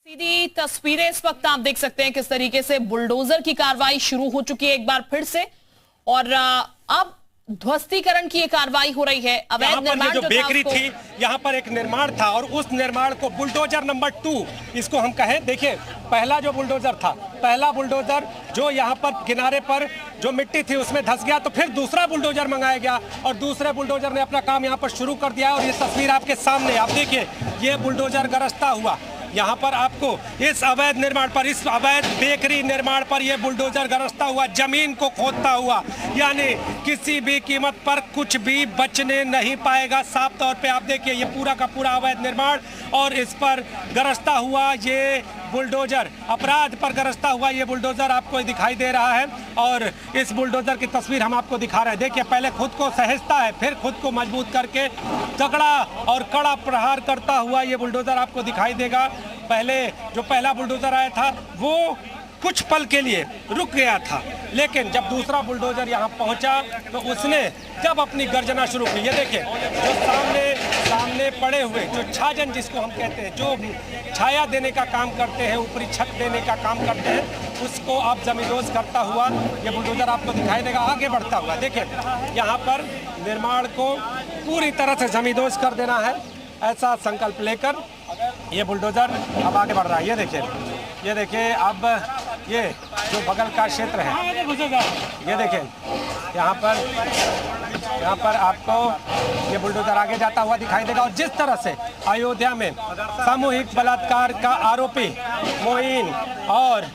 सीधी तस्वीरें इस वक्त आप देख सकते हैं किस तरीके से बुलडोजर की कार्रवाई शुरू हो चुकी है एक बार फिर से और अब ध्वस्तीकरण की ये कार्रवाई हो रही है। अवैध निर्माण जो बेकरी थी, यहाँ पर एक निर्माण था और उस निर्माण को बुलडोजर नंबर 2 इसको हम कहें। देखिए, पहला जो बुलडोजर था, पहला बुलडोजर जो यहाँ पर किनारे पर जो मिट्टी थी उसमें धंस गया, तो फिर दूसरा बुलडोजर मंगाया गया और दूसरे बुलडोजर ने अपना काम यहाँ पर शुरू कर दिया। और ये तस्वीर आपके सामने आप देखिए, ये बुलडोजर गरजता हुआ यहाँ पर आपको इस अवैध निर्माण पर, इस अवैध बेकरी निर्माण पर यह बुलडोजर गरजता हुआ, जमीन को खोदता हुआ, यानी किसी भी कीमत पर कुछ भी बचने नहीं पाएगा। साफ तौर पे आप देखिए, ये पूरा का पूरा अवैध निर्माण और इस पर गरजता हुआ ये बुलडोजर, अपराध पर गरजता हुआ ये बुलडोजर आपको दिखाई दे रहा है। और इस बुलडोजर की तस्वीर हम आपको दिखा रहे हैं। देखिए, पहले खुद को सहेजता है, फिर खुद को मजबूत करके तगड़ा और कड़ा प्रहार करता हुआ ये बुलडोजर आपको दिखाई देगा। पहले जो पहला बुलडोजर आया था वो कुछ पल के लिए रुक गया था, लेकिन जब दूसरा बुलडोजर यहाँ पहुँचा तो उसने जब अपनी गर्जना शुरू की, ये देखिए जो सामने पड़े हुए जो छाजन जिसको हम कहते हैं, जो छाया देने का काम करते हैं, ऊपरी छत देने का काम करते हैं, उसको आप जमींदोज करता हुआ ये बुलडोजर आपको दिखाई देगा आगे बढ़ता हुआ। देखिए, यहाँ पर निर्माण को पूरी तरह से जमींदोज कर देना है, ऐसा संकल्प लेकर ये बुलडोजर अब आगे बढ़ रहा है। ये देखिए अब ये जो बगल का क्षेत्र है, ये देखिए यहाँ पर आपको ये बुलडोजर आगे जाता हुआ दिखाई देगा। और जिस तरह से अयोध्या में सामूहिक बलात्कार का आरोपी मोइन और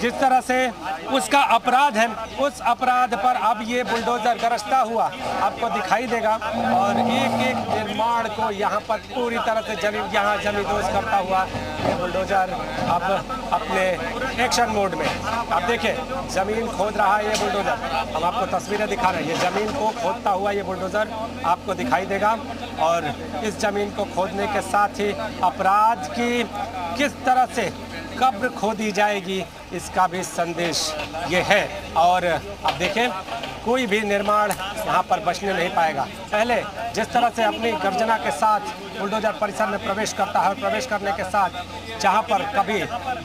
जिस तरह से उसका अपराध है, उस अपराध पर अब ये बुलडोजर गरजता हुआ आपको दिखाई देगा और एक एक निर्माण को यहाँ पर पूरी तरह से जमींदोज करता हुआ ये बुलडोजर अब अपने एक्शन मोड में, आप देखिए जमीन खोद रहा है ये बुलडोजर। हम आपको तस्वीरें दिखा रहे हैं, ये जमीन को खोदता हुआ ये बुलडोजर आपको दिखाई देगा। और इस जमीन को खोदने के साथ ही अपराध की किस तरह से कब्र खोदी जाएगी इसका भी संदेश ये है। और अब देखें, कोई भी निर्माण यहाँ पर बचने नहीं पाएगा। पहले जिस तरह से अपनी गर्जना के साथ बुलडोजर परिसर में प्रवेश करता है और प्रवेश करने के साथ जहाँ पर कभी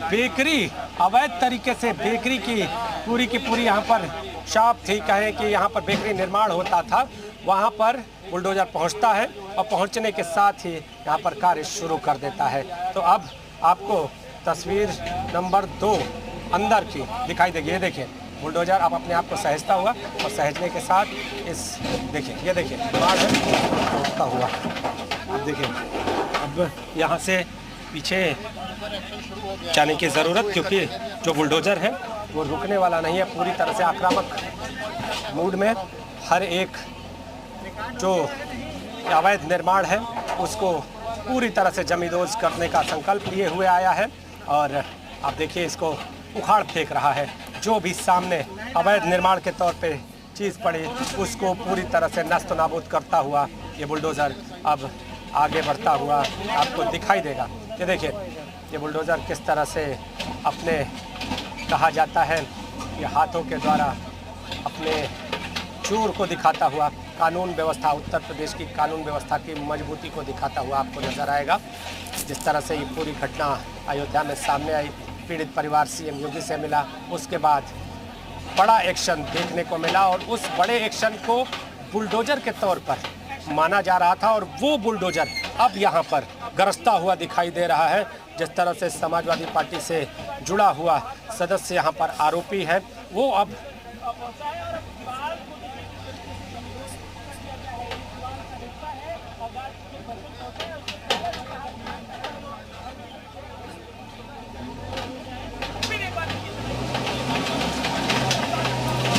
बेकरी, अवैध तरीके से बेकरी की पूरी यहाँ पर शॉप थी, कहें कि यहाँ पर बेकरी निर्माण होता था, वहाँ पर बुलडोजर पहुँचता है और पहुँचने के साथ ही यहाँ पर कार्य शुरू कर देता है। तो अब आपको तस्वीर नंबर 2 अंदर की दिखाई देगी। ये देखिए बुलडोजर अब अपने आप को सहेजता हुआ और सहेजने के साथ इस देखिए, ये देखिए तोड़ता हुआ। अब देखिए, अब यहाँ से पीछे जाने की ज़रूरत, क्योंकि जो बुलडोजर है वो रुकने वाला नहीं है, पूरी तरह से आक्रामक मूड में हर एक जो अवैध निर्माण है उसको पूरी तरह से जमींदोज करने का संकल्प लिए हुए आया है। और आप देखिए, इसको उखाड़ फेंक रहा है। जो भी सामने अवैध निर्माण के तौर पे चीज़ पड़ी उसको पूरी तरह से नष्ट नाबूद करता हुआ ये बुलडोज़र अब आगे बढ़ता हुआ आपको दिखाई देगा। ये देखिए, ये बुलडोज़र किस तरह से अपने, कहा जाता है ये हाथों के द्वारा अपने चूर को दिखाता हुआ कानून व्यवस्था, उत्तर प्रदेश की कानून व्यवस्था की मजबूती को दिखाता हुआ आपको नजर आएगा। जिस तरह से ये पूरी घटना अयोध्या में सामने आई, पीड़ित परिवार सीएम योगी से मिला, उसके बाद बड़ा एक्शन देखने को मिला और उस बड़े एक्शन को बुलडोजर के तौर पर माना जा रहा था और वो बुलडोजर अब यहाँ पर गरजता हुआ दिखाई दे रहा है। जिस तरह से समाजवादी पार्टी से जुड़ा हुआ सदस्य यहाँ पर आरोपी है, वो अब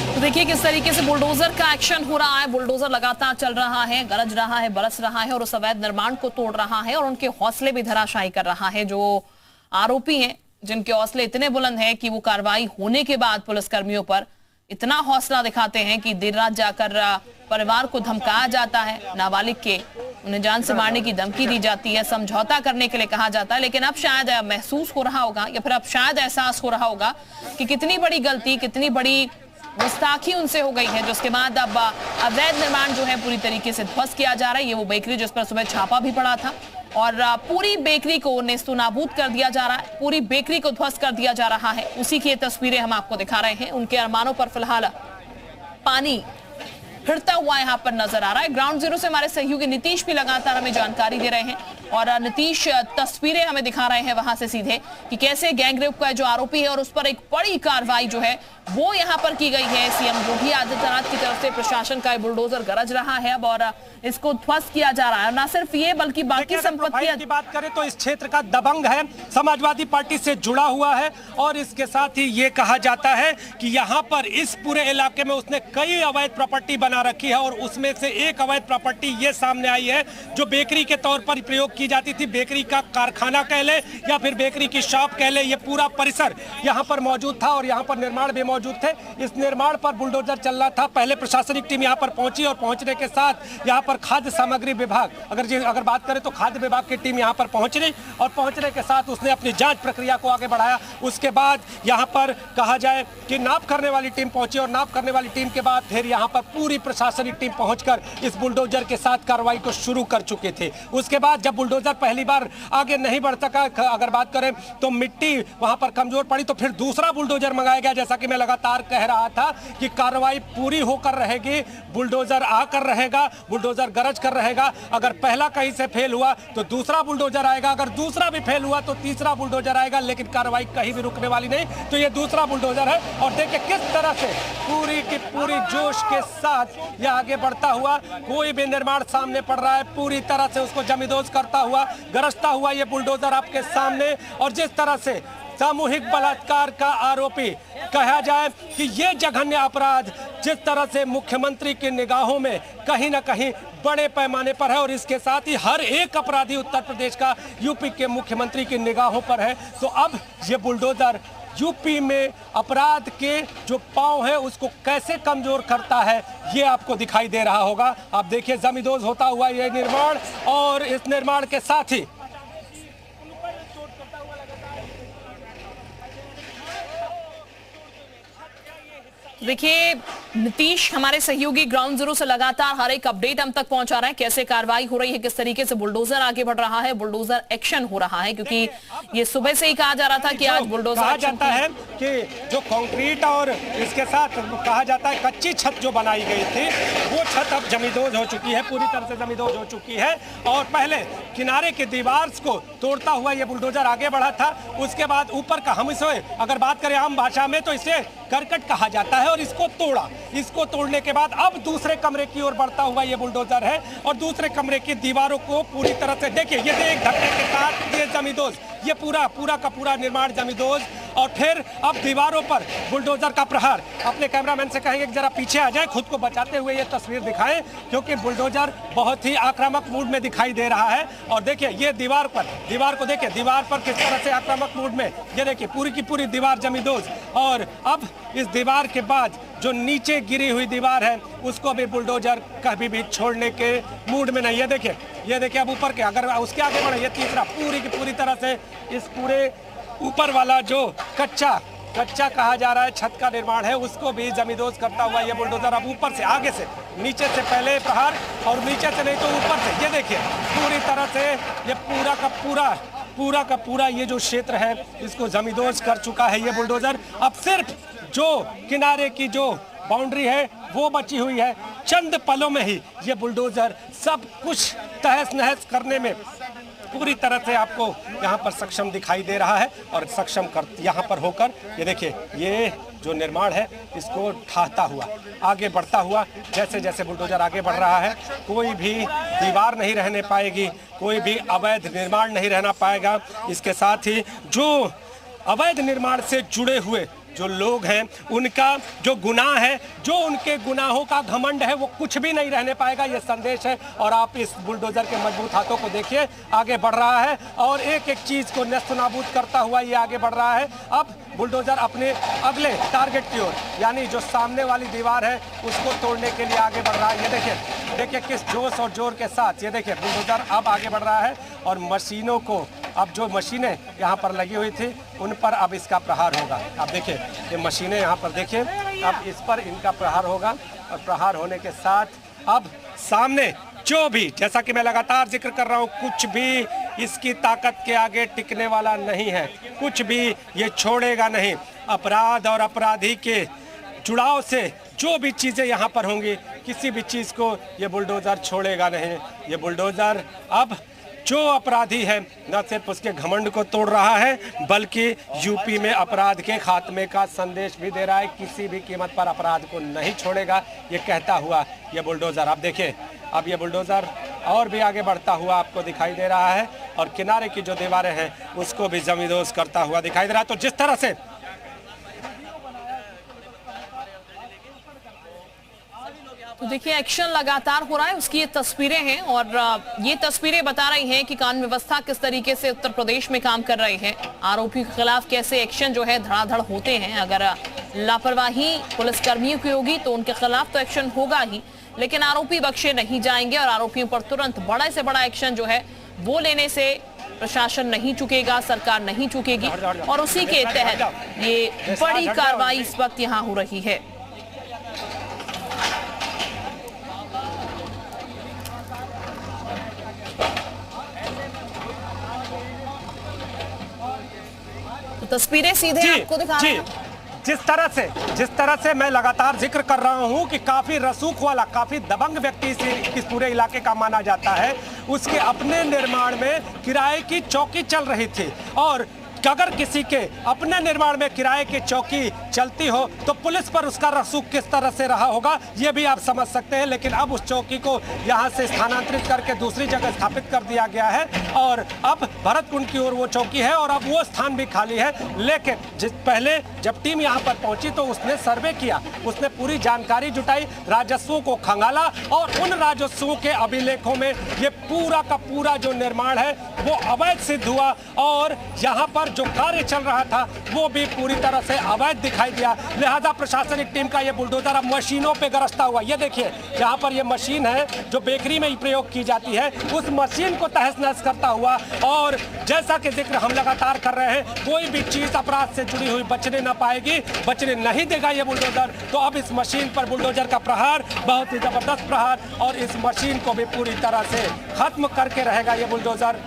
तो देखिए किस तरीके से बुलडोजर का एक्शन हो रहा है। बुलडोजर लगातार चल रहा है, गरज रहा है, बरस रहा है और उस अवैध निर्माण को तोड़ रहा है और उनके हौसले भी धराशायी कर रहा है। जो आरोपी हैं, जिनके हौसले इतने बुलंद हैं कि वो कार्रवाई होने के बाद पुलिसकर्मियों पर इतना हौसला दिखाते हैं कि देर रात जाकर परिवार को धमकाया जाता है, नाबालिग के उन्हें जान से मारने की धमकी दी जाती है, समझौता करने के लिए कहा जाता है। लेकिन अब शायद महसूस हो रहा होगा या फिर अब शायद एहसास हो रहा होगा कि कितनी बड़ी गलती, कितनी बड़ी गुस्ताखी उनसे हो गई है, जिसके बाद अब अवैध निर्माण जो है पूरी तरीके से ध्वस्त किया जा रहा है। ये वो बेकरी जिस पर सुबह छापा भी पड़ा था, और पूरी बेकरी को नेस्तनाबूद कर दिया जा रहा है, पूरी बेकरी को ध्वस्त कर दिया जा रहा है। उसी की ये तस्वीरें हम आपको दिखा रहे हैं। उनके अरमानों पर फिलहाल पानी फिरता हुआ यहाँ पर नजर आ रहा है। ग्राउंड जीरो से हमारे सहयोगी नीतीश भी लगातार हमें जानकारी दे रहे हैं और नीतीश तस्वीरें हमें दिखा रहे हैं वहां से सीधे कि कैसे गैंगरेप का जो आरोपी है और उस पर एक बड़ी कार्रवाई जो है वो यहाँ पर की गई है। सीएम योगी आदित्यनाथ की तरफ से प्रशासन का बुलडोजर गरज रहा है अब और इसको ध्वस्त किया जा रहा है। ना सिर्फ ये बल्कि बाकी संपत्तियां की बात करें तो इस क्षेत्र का दबंग है, समाजवादी पार्टी से जुड़ा हुआ है और इसके साथ ही ये कहा जाता है कि यहाँ पर इस पूरे इलाके में उसने कई अवैध प्रॉपर्टी बना रखी है और उसमें से एक अवैध प्रॉपर्टी ये सामने आई है जो बेकरी के तौर पर प्रयोग की जाती थी। बेकरी का कारखाना कह ले या फिर बेकरी की शॉप कह ले, ये पूरा परिसर यहाँ पर मौजूद था और यहाँ पर निर्माण भी मौजूद थे। इस निर्माण पर बुलडोजर चल रहा था। पहले प्रशासनिक टीम यहाँ पर पहुंची और पहुंचने के साथ यहाँ पर खाद्य सामग्री विभाग अगर बात करें तो खाद्य विभाग की टीम यहाँ पर पहुंच रही और पहुंचने के साथ उसने अपनी जांच प्रक्रिया को आगे बढ़ाया। उसके बाद यहाँ पर कहा जाए कि नाप करने वाली टीम पहुंची और नाप करने वाली टीम के बाद फिर यहाँ पर पूरी प्रशासनिक टीम पहुंचकर इस बुलडोजर के साथ कार्रवाई को शुरू कर चुके थे। उसके बाद जब बुलडोजर पहली बार आगे नहीं बढ़ सका, अगर बात करें तो मिट्टी वहां पर कमजोर पड़ी तो फिर दूसरा बुलडोजर मंगाया गया। जैसा कि मैं लगातार कह रहा था कि कार्रवाई पूरी होकर रहेगी, बुलडोजर आकर रहेगा, बुलडोजर गरज कर रहेगा। अगर पहला कहीं से फेल हुआ तो दूसरा बुलडोजर आएगा, अगर दूसरा भी फेल हुआ तो तीसरा बुलडोजर आएगा, लेकिन कार्रवाई कहीं भी रुकने वाली नहीं। तो ये दूसरा बुलडोजर है और देखिए किस तरह से पूरी की पूरी जोश के साथ ये आगे बढ़ता हुआ, कोई भी निर्माण सामने पड़ रहा है पूरी तरह से उसको जमींदोज करता हुआ, गरजता हुआ ये बुलडोजर आपके सामने। और जिस तरह से सामूहिक बलात्कार का आरोपी कहा जाए कि ये जघन्य अपराध जिस तरह से मुख्यमंत्री की निगाहों में कहीं ना कहीं बड़े पैमाने पर है और इसके साथ ही हर एक अपराधी उत्तर प्रदेश का यूपी के मुख्यमंत्री की निगाहों पर है, तो अब ये बुलडोजर यूपी में अपराध के जो पांव है उसको कैसे कमजोर करता है ये आपको दिखाई दे रहा होगा। आप देखिए जमींदोज होता हुआ ये निर्माण और इस निर्माण के साथ ही देखिए नीतीश हमारे सहयोगी ग्राउंड जीरो से लगातार हर एक अपडेट हम तक पहुंचा रहे हैं, कैसे कार्रवाई हो रही है, किस तरीके से बुलडोजर आगे बढ़ रहा है, बुलडोजर एक्शन हो रहा है। क्योंकि ये सुबह से ही कहा जा रहा था कि आज बुलडोजर कहा जाता है कि जो कंक्रीट और इसके साथ कहा जाता है कच्ची छत जो बनाई गई थी वो छत अब जमींदोज हो चुकी है, पूरी तरह से जमींदोज हो चुकी है। और पहले किनारे के दीवार को तोड़ता हुआ ये बुलडोजर आगे बढ़ा था। उसके बाद ऊपर का हम इसे अगर बात करें आम भाषा में तो इसे करकट कहा जाता है और इसको तोड़ा। इसको तोड़ने के बाद अब दूसरे कमरे की ओर बढ़ता हुआ ये बुलडोजर है और दूसरे कमरे की दीवारों को पूरी तरह से देखिए ये एक धक्के के साथ ये जमींदोज, ये पूरा का पूरा निर्माण जमींदोज। और फिर अब दीवारों पर बुलडोजर का प्रहार। अपने कैमरामैन से कहेंगे कि जरा पीछे आ जाए, खुद को बचाते हुए ये तस्वीर दिखाएं क्योंकि बुलडोजर बहुत ही आक्रामक मूड में दिखाई दे रहा है। और देखिए ये दीवार को देखिए, दीवार पर किस तरह से आक्रामक मूड में ये देखिए पूरी की पूरी दीवार जमींदोज। और अब इस दीवार के बाद जो नीचे गिरी हुई दीवार है उसको भी बुलडोजर कभी भी छोड़ने के मूड में नहीं है। ये देखिए अब ऊपर के अगर उसके आगे बढ़े ये तीसरा पूरी की पूरी तरह से इस पूरे ऊपर वाला जो कच्चा कहा जा रहा है छत का निर्माण है उसको भी जमींदोज करता हुआ ये बुलडोजर अब ऊपर से आगे से नीचे से पहले प्रहार और नीचे से नहीं तो ऊपर से ये देखिए पूरी तरह से ये पूरा का पूरा ये जो क्षेत्र है इसको जमींदोज कर चुका है ये बुलडोजर। अब सिर्फ जो किनारे की जो बाउंड्री है वो बची हुई है। चंद पलों में ही ये बुलडोजर सब कुछ तहस नहस करने में पूरी तरह से आपको यहाँ पर सक्षम दिखाई दे रहा है। और सक्षम कर यहाँ पर होकर ये देखिए ये जो निर्माण है इसको ढाहता हुआ आगे बढ़ता हुआ, जैसे जैसे बुलडोजर आगे बढ़ रहा है कोई भी दीवार नहीं रहने पाएगी, कोई भी अवैध निर्माण नहीं रहना पाएगा। इसके साथ ही जो अवैध निर्माण से जुड़े हुए जो लोग हैं उनका जो गुनाह है, जो उनके गुनाहों का घमंड है वो कुछ भी नहीं रहने पाएगा, ये संदेश है। और आप इस बुलडोजर के मजबूत हाथों को देखिए आगे बढ़ रहा है और एक एक चीज को नेस्तनाबूद करता हुआ ये आगे बढ़ रहा है। अब बुलडोजर अपने अगले टारगेट की ओर यानी जो सामने वाली दीवार है उसको तोड़ने के लिए आगे बढ़ रहा है। ये देखिए किस जोश और जोर के साथ ये देखिए बुलडोजर अब आगे बढ़ रहा है और मशीनों को अब जो मशीनें यहाँ पर लगी हुई थी उन पर अब इसका प्रहार होगा। अब देखिए ये मशीनें यहाँ पर देखिए अब इस पर इनका प्रहार होगा और प्रहार होने के साथ अब सामने जो भी, जैसा कि मैं लगातार जिक्र कर रहा हूं, कुछ भी इसकी ताकत के आगे टिकने वाला नहीं है, कुछ भी ये छोड़ेगा नहीं। अपराध और अपराधी के जुड़ाव से जो भी चीज़ें यहाँ पर होंगी, किसी भी चीज़ को ये बुलडोज़र छोड़ेगा नहीं। ये बुलडोज़र अब जो अपराधी है न सिर्फ उसके घमंड को तोड़ रहा है, बल्कि यूपी में अपराध के खात्मे का संदेश भी दे रहा है। किसी भी कीमत पर अपराध को नहीं छोड़ेगा, ये कहता हुआ ये बुलडोज़र। आप देखिए, अब ये बुलडोज़र और भी आगे बढ़ता हुआ आपको दिखाई दे रहा है और किनारे की जो दीवारें हैं उसको भी जमींदोज करता हुआ दिखाई दे रहा है। तो जिस तरह से तो देखिए एक्शन लगातार हो रहा है, उसकी ये तस्वीरें हैं और ये तस्वीरें बता रही हैं कि कानून व्यवस्था किस तरीके से उत्तर प्रदेश में काम कर रही है। आरोपी के खिलाफ कैसे एक्शन जो है धड़ाधड़ होते हैं। अगर लापरवाही पुलिसकर्मियों की होगी तो उनके खिलाफ तो एक्शन होगा ही, लेकिन आरोपी बख्शे नहीं जाएंगे और आरोपियों पर तुरंत बड़ा से बड़ा एक्शन जो है वो लेने से प्रशासन नहीं चुकेगा, सरकार नहीं चुकेगी और उसी के तहत ये बड़ी कार्रवाई इस वक्त यहाँ हो रही है। तस्वीरें सीधे आपको दिखा रहे हैं। जिस तरह से मैं लगातार जिक्र कर रहा हूं कि काफी रसूख वाला, काफी दबंग व्यक्ति इस पूरे इलाके का माना जाता है, उसके अपने निर्माण में किराए की चौकी चल रही थी और अगर किसी के अपने निर्माण में किराए की चौकी चलती हो तो पुलिस पर उसका रसूख किस तरह से रहा होगा ये भी आप समझ सकते हैं। लेकिन अब उस चौकी को यहां से स्थानांतरित करके दूसरी जगह स्थापित कर दिया गया है और अब भरतकुंड की ओर वो चौकी है और अब वो स्थान भी खाली है। लेकिन पहले जब टीम यहां पर पहुंची तो उसने सर्वे किया, उसने पूरी जानकारी जुटाई, राजस्वों को खंगाला और उन राजस्वों के अभिलेखों में ये पूरा का पूरा जो निर्माण है वो अवैध सिद्ध हुआ और यहाँ पर जो कार्य चल रहा था वो भी पूरी तरह से अवैध दिखाई दिया। लिहाजा प्रशासनिक टीम का ये बुलडोजर अब मशीनों पे गरजता हुआ, ये देखिए यहाँ पर ये मशीन है जो बेकरी में प्रयोग की जाती है, उस मशीन को तहस नहस करता हुआ और जैसा कि जिक्र हम लगातार कर रहे हैं, कोई भी चीज अपराध से जुड़ी हुई बचने न पाएगी, बचने नहीं देगा ये बुलडोजर। तो अब इस मशीन पर बुलडोजर का प्रहार बहुत ही जबरदस्त प्रहार और इस मशीन को भी पूरी तरह से खत्म करके रहेगा ये बुलडोजर।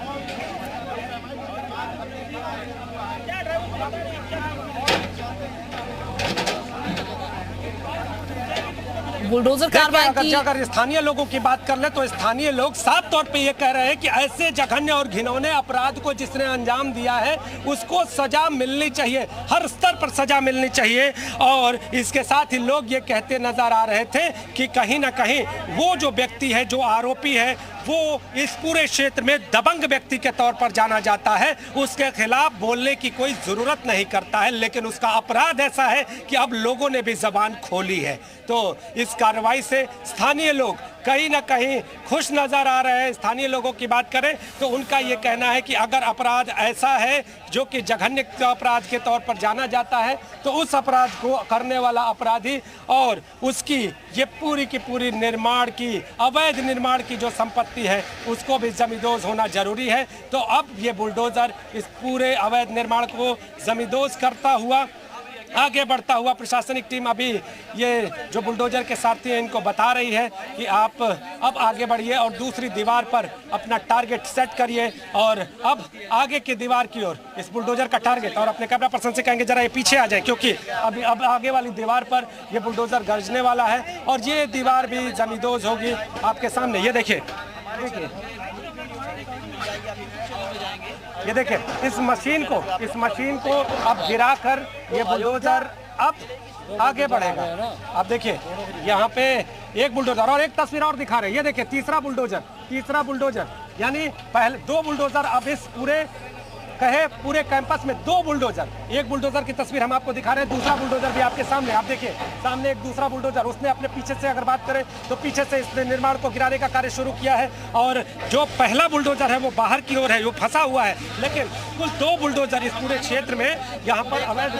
बुलडोजर कार्रवाई अगर स्थानीय लोगों की बात कर ले तो स्थानीय लोग साफ तौर पे ये कह रहे हैं कि ऐसे जघन्य और घिनौने अपराध को जिसने अंजाम दिया है उसको सजा मिलनी चाहिए, हर स्तर पर सजा मिलनी चाहिए। और इसके साथ ही लोग ये कहते नजर आ रहे थे कि कहीं ना कहीं वो जो व्यक्ति है, जो आरोपी है, वो इस पूरे क्षेत्र में दबंग व्यक्ति के तौर पर जाना जाता है, उसके खिलाफ बोलने की कोई जरूरत नहीं करता है, लेकिन उसका अपराध ऐसा है कि अब लोगों ने भी जबान खोली है। तो इस कार्रवाई से स्थानीय लोग कहीं ना कहीं खुश नजर आ रहे हैं। स्थानीय लोगों की बात करें तो उनका ये कहना है कि अगर अपराध ऐसा है जो कि जघन्य अपराध के तौर पर जाना जाता है तो उस अपराध को करने वाला अपराधी और उसकी ये पूरी की पूरी निर्माण की, अवैध निर्माण की जो संपत्ति है उसको भी जमींदोज होना जरूरी है। तो अब ये बुलडोजर इस पूरे अवैध निर्माण को जमींदोज करता हुआ आगे बढ़ता हुआ प्रशासनिक टीम अभी ये जो बुलडोजर के साथी हैं इनको बता रही है कि आप अब आगे बढ़िए और दूसरी दीवार पर अपना टारगेट सेट करिए और अब आगे की दीवार की ओर इस बुलडोजर का टारगेट। और अपने कैमरा पर्सन से कहेंगे जरा ये पीछे आ जाए क्योंकि अभी अब आगे वाली दीवार पर ये बुलडोजर गरजने वाला है और ये दीवार भी जमींदोज होगी आपके सामने। ये देखिए ये देखिए इस मशीन को अब गिराकर ये बुलडोजर अब आगे बढ़ेगा। अब देखिए यहाँ पे एक बुलडोजर और एक तस्वीर और दिखा रहे हैं। ये देखिए तीसरा बुलडोजर यानी पहले दो बुलडोजर, अब इस पूरे कैंपस में दो बुलडोजर, एक बुलडोजर की तस्वीर हम आपको दिखा रहे हैं, दूसरा बुलडोजर भी आपके सामने। आप देखिए सामने एक दूसरा बुलडोजर, उसने अपने पीछे से अगर बात करें तो पीछे से इस निर्माण को गिराने का कार्य शुरू किया है और जो पहला बुलडोजर है वो बाहर की ओर है, वो फंसा हुआ है। लेकिन कुल दो बुलडोजर इस पूरे क्षेत्र में यहाँ पर अवैध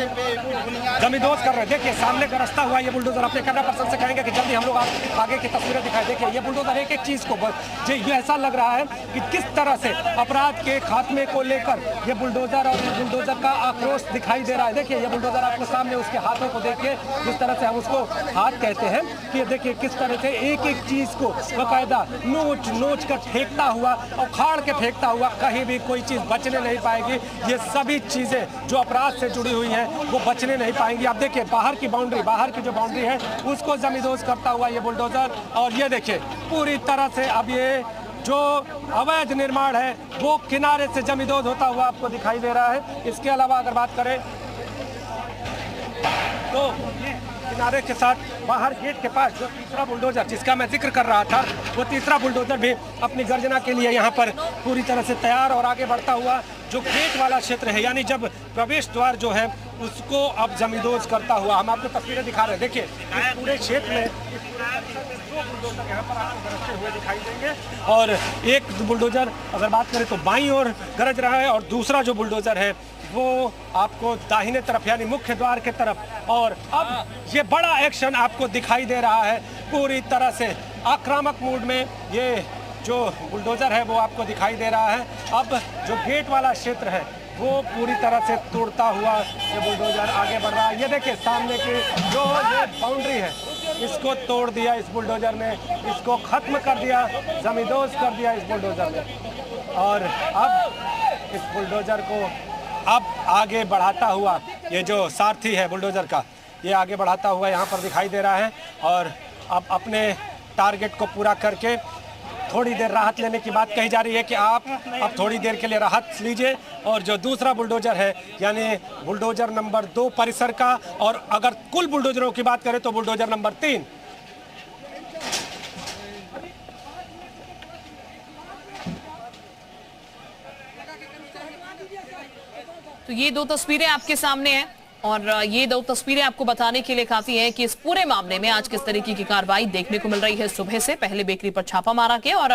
जमींदोज कर रहे हैं। देखिए सामने का रास्ता हुआ ये बुलडोजर। अपने कैमरा पर्सन से कहेंगे कि जल्दी हम लोग आगे की तस्वीरें दिखाएं। देखिए ये बुलडोजर एक चीज को ये ऐसा लग रहा है कि किस तरह से अपराध के खात्मे को लेकर ये बुलडोजर और ये बुलडोजर का आक्रोश दिखाई दे रहा है। देखिए ये बुलडोजर आपको सामने, उसके हाथों को देखिए, जिस तरह से हम उसको हाथ कहते हैं, कि देखिए किस तरह से एक एक चीज को बाकायदा नोच नोच कर फेंकता हुआ और खाड़ के फेंकता हुआ, कहीं भी कोई चीज बचने नहीं पाएगी। ये सभी चीजें जो अपराध से जुड़ी हुई हैं वो बचने नहीं पाएंगी। आप देखिए बाहर की जो बाउंड्री है उसको जमींदोज करता हुआ ये बुलडोजर, और ये देखिए पूरी तरह से अब ये जो अवैध निर्माण है वो किनारे से जमींदोज होता हुआ आपको दिखाई दे रहा है। इसके अलावा अगर बात करें तो ये किनारे के साथ बाहर गेट के पास जो तीसरा बुलडोजर जिसका मैं जिक्र कर रहा था, वो तीसरा बुलडोजर भी अपनी गर्जना के लिए यहाँ पर पूरी तरह से तैयार और आगे बढ़ता हुआ जो गेट वाला क्षेत्र है, यानी जब प्रवेश द्वार जो है उसको अब जमींदोज करता हुआ हम आपको तस्वीरें दिखा रहे हैं। देखिए इस पूरे क्षेत्र में दो बुलडोजर यहाँ पर आपको गरजते हुए दिखाई देंगे, और एक बुलडोजर अगर बात करें तो बाईं ओर गरज रहा है और दूसरा जो बुलडोजर है वो आपको दाहिने तरफ यानी मुख्य द्वार के तरफ। और अब ये बड़ा एक्शन आपको दिखाई दे रहा है, पूरी तरह से आक्रामक मूड में ये जो बुलडोजर है वो आपको दिखाई दे रहा है। अब जो गेट वाला क्षेत्र है वो पूरी तरह से तोड़ता हुआ ये बुलडोजर आगे बढ़ रहा है। ये देखिए सामने की जो ये बाउंड्री है इसको तोड़ दिया इस बुलडोजर ने, इसको खत्म कर दिया, जमींदोज कर दिया इस बुलडोजर ने। और अब इस बुलडोजर को अब आगे बढ़ाता हुआ ये जो सारथी है बुलडोजर का, ये आगे बढ़ाता हुआ यहाँ पर दिखाई दे रहा है। और अब अपने टारगेट को पूरा करके थोड़ी देर राहत लेने की बात कही जा रही है कि आप अब थोड़ी देर के लिए राहत लीजिए। और जो दूसरा बुलडोजर है यानी बुलडोजर नंबर 2 परिसर का, और अगर कुल बुलडोजरों की बात करें तो बुलडोजर नंबर 3। तो ये दो तस्वीरें आपके सामने हैं, और ये दो तस्वीरें आपको बताने के लिए काफी है कि इस पूरे मामले में आज किस तरीके की कार्रवाई देखने को मिल रही है। सुबह से पहले बेकरी पर छापा मारा गया और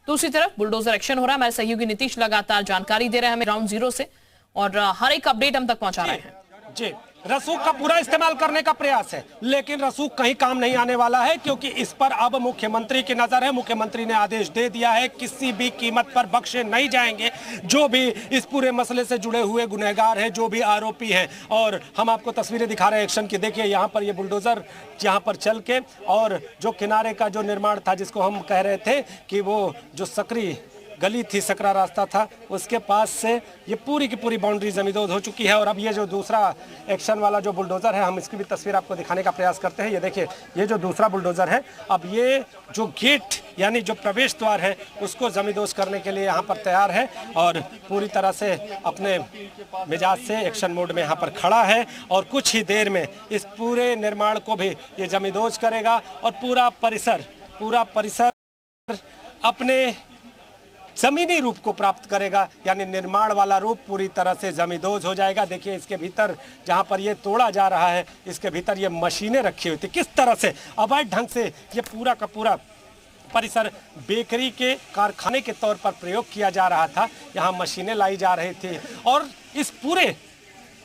दूसरी तरफ बुलडोजर एक्शन हो रहा है। हमारे सहयोगी नीतीश लगातार जानकारी दे रहे हैं हमें ग्राउंड जीरो से, और हर एक अपडेट हम तक पहुंचा रहे हैं। जी, रसूख का पूरा इस्तेमाल करने का प्रयास है, लेकिन रसूख कहीं काम नहीं आने वाला है, क्योंकि इस पर अब मुख्यमंत्री की नजर है। मुख्यमंत्री ने आदेश दे दिया है किसी भी कीमत पर बख्शे नहीं जाएंगे जो भी इस पूरे मसले से जुड़े हुए गुनहगार हैं, जो भी आरोपी हैं। और हम आपको तस्वीरें दिखा रहे हैं एक्शन की। देखिए यहाँ पर ये बुलडोजर यहाँ पर चल के, और जो किनारे का जो निर्माण था जिसको हम कह रहे थे कि वो जो सकरी गली थी, सकरा रास्ता था, उसके पास से ये पूरी की पूरी बाउंड्री जमींदोज हो चुकी है। और अब ये जो दूसरा एक्शन वाला जो बुलडोजर है, हम इसकी भी तस्वीर आपको दिखाने का प्रयास करते हैं। ये देखिए ये जो दूसरा बुलडोजर है, अब ये जो गेट यानी जो प्रवेश द्वार है उसको जमींदोज करने के लिए यहाँ पर तैयार है, और पूरी तरह से अपने मिजाज से एक्शन मोड में यहाँ पर खड़ा है। और कुछ ही देर में इस पूरे निर्माण को भी ये जमींदोज करेगा, और पूरा परिसर अपने जमीनी रूप को प्राप्त करेगा, यानी निर्माण वाला रूप पूरी तरह से जमींदोज हो जाएगा। देखिए इसके भीतर जहां पर ये तोड़ा जा रहा है, इसके भीतर ये मशीनें रखी हुई थी, किस तरह से अवैध ढंग से ये पूरा का पूरा परिसर बेकरी के कारखाने के तौर पर प्रयोग किया जा रहा था। यहाँ मशीनें लाई जा रही थी, और इस पूरे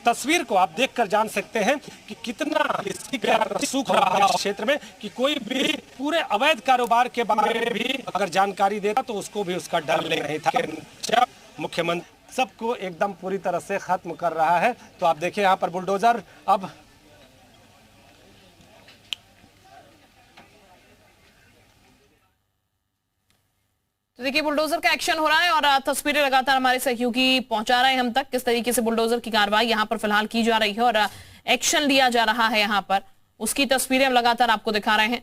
तस्वीर को आप देखकर जान सकते हैं कि कितना सूख रहा है क्षेत्र में, कि कोई भी पूरे अवैध कारोबार के बारे में भी अगर जानकारी देता तो उसको भी उसका डर नहीं था। जब मुख्यमंत्री सबको एकदम पूरी तरह से खत्म कर रहा है, तो आप देखिए यहाँ पर बुलडोजर अब तो देखिए बुलडोजर का एक्शन हो रहा है, और तस्वीरें लगातार हमारे सहयोगी पहुंचा रहे हैं हम तक किस तरीके से बुलडोजर की कार्रवाई यहाँ पर फिलहाल की जा रही है और एक्शन लिया जा रहा है यहाँ पर, उसकी तस्वीरें हम लगातार आपको दिखा रहे हैं।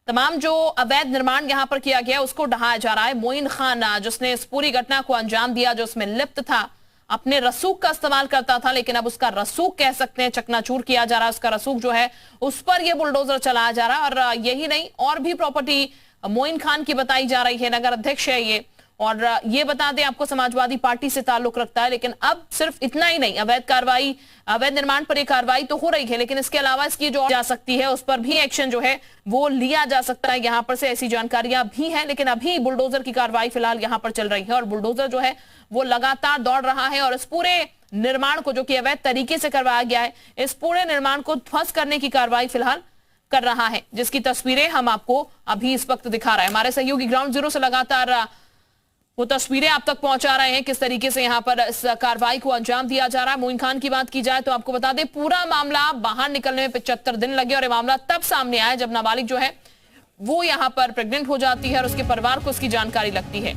तमाम जो अवैध निर्माण यहाँ पर किया गया उसको ढहाया जा रहा है। मोइन खान जिसने इस पूरी घटना को अंजाम दिया, जो उसमें लिप्त था, अपने रसूख का इस्तेमाल करता था, लेकिन अब उसका रसूख कह सकते हैं चकनाचूर किया जा रहा है। उसका रसूख जो है उस पर यह बुलडोजर चलाया जा रहा है, और यही नहीं और भी प्रॉपर्टी मोइन खान की बताई जा रही है। नगर अध्यक्ष है ये, और ये बता दें आपको समाजवादी पार्टी से ताल्लुक रखता है। लेकिन अब सिर्फ इतना ही नहीं, अवैध निर्माण पर यह कार्रवाई तो हो रही है, लेकिन इसके अलावा इसकी जो जा सकती है उस पर भी एक्शन जो है वो लिया जा सकता है। यहाँ पर से ऐसी जानकारियां भी हैं, लेकिन अभी बुलडोजर की कार्रवाई फिलहाल यहाँ पर चल रही है, और बुलडोजर जो है वो लगातार दौड़ रहा है, और इस पूरे निर्माण को, जो कि अवैध तरीके से करवाया गया है, इस पूरे निर्माण को ध्वस्त करने की कार्रवाई फिलहाल कर रहा है, जिसकी तस्वीरें हम आपको अभी इस वक्त दिखा रहे हैं। हमारे सहयोगी ग्राउंड जीरो से लगातार वो तस्वीरें आप तक पहुंचा रहे हैं किस तरीके से यहां पर इस कार्रवाई को अंजाम दिया जा रहा है। मोइन खान की बात की जाए तो आपको बता दें पूरा मामला बाहर निकलने में 75 दिन लगे और ये मामला तब सामने आया जब नाबालिग जो है वो यहां पर प्रेग्नेंट हो जाती है और उसके परिवार को उसकी जानकारी लगती है।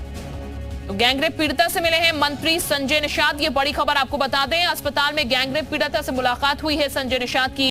तो गैंगरेप पीड़िता से मिले हैं मंत्री संजय निषाद। ये बड़ी खबर आपको बता दें, अस्पताल में गैंगरेप पीड़िता से मुलाकात हुई है संजय निषाद की।